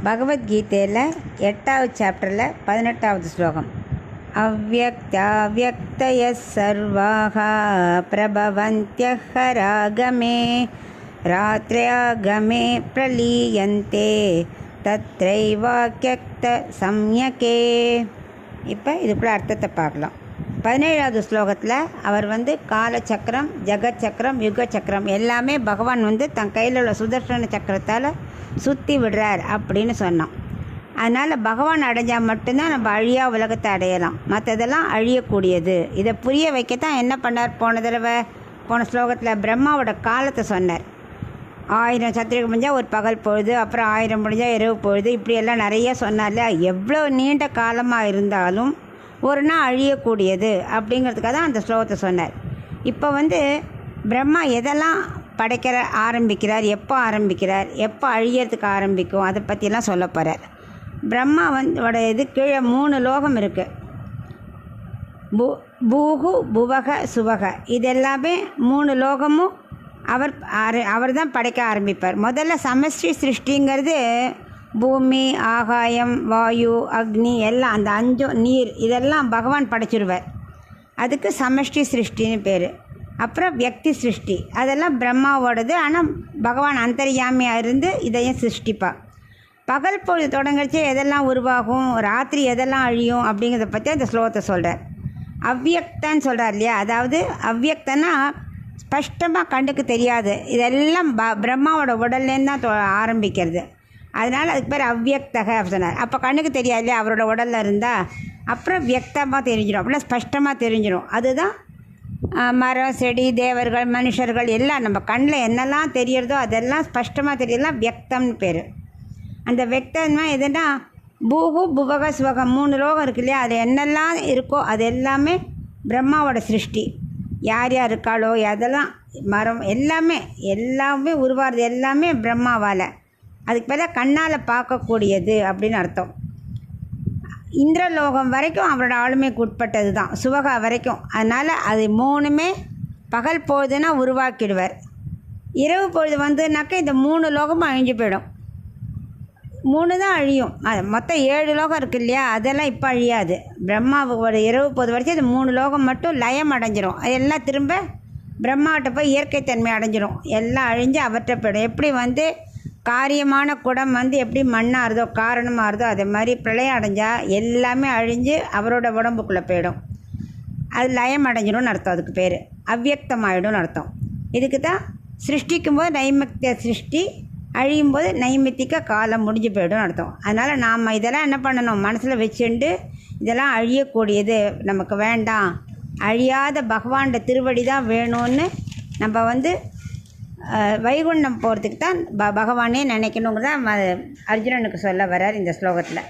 பகவத்கீதையில் 8வது சாப்டரில் 18வது ஸ்லோகம். அவ்யக்தாவ்யக்தய சர்வாக பிரபவந்த்யஹராகமே ராத்ர்யாகமே பிரலீயந்தே தத்ரைவாக்யக்த சம்யகே. இப்போ இதுக்குள்ள அர்த்தத்தை பார்க்கலாம். 17வது ஸ்லோகத்தில் அவர் காலச்சக்கரம், ஜெகச்சக்கரம், யுக சக்கரம் எல்லாமே பகவான் தன் கையில் உள்ள சுதர்சன சக்கரத்தால் சுற்றி விடுறார் அப்படின்னு சொன்னோம். அதனால் பகவான் அடைஞ்சால் மட்டும்தான் நம்ம அழியா உலகத்தை அடையலாம், மற்றதெல்லாம் அழியக்கூடியது. இதை புரிய வைக்கத்தான் என்ன பண்ணார்? போன ஸ்லோகத்தில் பிரம்மாவோட காலத்தை சொன்னார். 1000 சத்திரிகை முடிஞ்சால் ஒரு பகல் பொழுது, அப்புறம் 1000 முடிஞ்சால் இரவு பொழுது, இப்படியெல்லாம் நிறைய சொன்னார்ல. எவ்வளோ நீண்ட காலமாக இருந்தாலும் ஒரு நாள் அழியக்கூடியது அப்படிங்கிறதுக்காக தான் அந்த ஸ்லோகத்தை சொன்னார். இப்போ பிரம்மா எதெல்லாம் படைக்கிற ஆரம்பிக்கிறார், எப்போ ஆரம்பிக்கிறார், எப்போ அழியறதுக்கு ஆரம்பிக்கும், அதை பற்றிலாம் சொல்ல போகிறார். பிரம்மா கீழே 3 லோகம் இருக்குது. பூகு, புவக, சுவக. இது எல்லாமே 3 லோகமும் அவர் தான் படைக்க ஆரம்பிப்பார். முதல்ல சமஷ்டி சிருஷ்டிங்கிறது பூமி, ஆகாயம், வாயு, அக்னி எல்லாம், அந்த 5 நீர், இதெல்லாம் பகவான் படைச்சிடுவார். அதுக்கு சமஷ்டி சிருஷ்டின்னு பேர். அப்புறம் வியக்தி சிருஷ்டி, அதெல்லாம் பிரம்மாவோடது. ஆனால் பகவான் அந்தர்யாமியாக இருந்து இதையும் சிருஷ்டிப்பார். பகல் பொழுது தொடங்கிச்சு எதெல்லாம் உருவாகும், ராத்திரி எதெல்லாம் அழியும் அப்படிங்கிறத பற்றி அந்த ஸ்லோகத்தை சொல்கிறார். அவ்வியக்தான்னு சொல்கிறார் இல்லையா? அதாவது அவ்வியக்தன்னா ஸ்பஷ்டமாக கண்ணுக்கு தெரியாது. இதெல்லாம் பிரம்மாவோட உடல்லேருந்து தான் ஆரம்பிக்கிறது. அதனால் அதுக்கு பேர் அவ்வியக்தக சொன்னார். அப்போ கண்ணுக்கு தெரியாது இல்லையா அவரோட உடலில் இருந்தால். அப்புறம் வியக்தமாக தெரிஞ்சிடும், அப்படின்னா ஸ்பஷ்டமாக தெரிஞ்சிடும். அதுதான் மரம், செடி, தேவர்கள், மனுஷர்கள் எல்லாம் நம்ம கண்ணில் என்னெல்லாம் தெரியறதோ அதெல்லாம் ஸ்பஷ்டமாக தெரியலாம், வியக்தம்னு பேர். அந்த வியக்தம்னா எதுனா பூகு, புவக, சுவகம் 3 லோகம் இருக்கு இல்லையா? அது என்னெல்லாம் இருக்கோ அது எல்லாமே பிரம்மாவோட சிருஷ்டி. யார் யார் இருக்காளோ அதெல்லாம், மரம் எல்லாமே உருவாகிறது எல்லாமே பிரம்மாவால். அதுக்கு பேர் கண்ணால் பார்க்கக்கூடியது அப்படின்னு அர்த்தம். இந்திரலோகம் வரைக்கும் அவரோட ஆளுமைக்கு உட்பட்டது தான், சுவகா வரைக்கும். அதனால் அது 3மே பகல் பொழுதுனா உருவாக்கிடுவார். இரவு பொழுது வந்துனாக்கா இந்த 3 லோகமும் அழிஞ்சு போயிடும். 3 தான் அழியும். மொத்தம் 7 லோகம் இருக்குது இல்லையா? அதெல்லாம் இப்போ அழியாது. பிரம்மாவோட இரவு பொழுது வரைக்கும் அது 3 லோகம் மட்டும் லயம் அடைஞ்சிரும். அதெல்லாம் திரும்ப பிரம்மாவிட்ட போய் இயற்கைத்தன்மை அடைஞ்சிரும். எல்லாம் அழிஞ்சு அவற்றை போயிடும். எப்படி காரியமான குடம் எப்படி மண்ணாகிறதோ, காரணமாகிறதோ, அதே மாதிரி பிரளயம் அடைஞ்சால் எல்லாமே அழிஞ்சு அவரோட உடம்புக்குள்ளே போயிடும். அது லயம் அடைஞ்சிடும்னு அர்த்தம். அதுக்கு பேர் அவ்வியக்தமாயிடும்னு அர்த்தம். இதுக்கு தான் சிருஷ்டிக்கும் போது நைமித்திய சிருஷ்டி, அழியும் போது நைமித்திக காலம் முடிஞ்சு போய்டும் அர்த்தம். அதனால் நாம் இதெல்லாம் என்ன பண்ணணும், மனசில் வச்சுண்டு இதெல்லாம் அழியக்கூடியது நமக்கு வேண்டாம், அழியாத பகவானோட திருவடி தான் வேணும்னு நம்ம வைகுண்டம் போகிறதுக்கு தான் பகவானே நினைக்கணுங்கிறத அர்ஜுனனுக்கு சொல்ல வர்றார் இந்த ஸ்லோகத்தில்.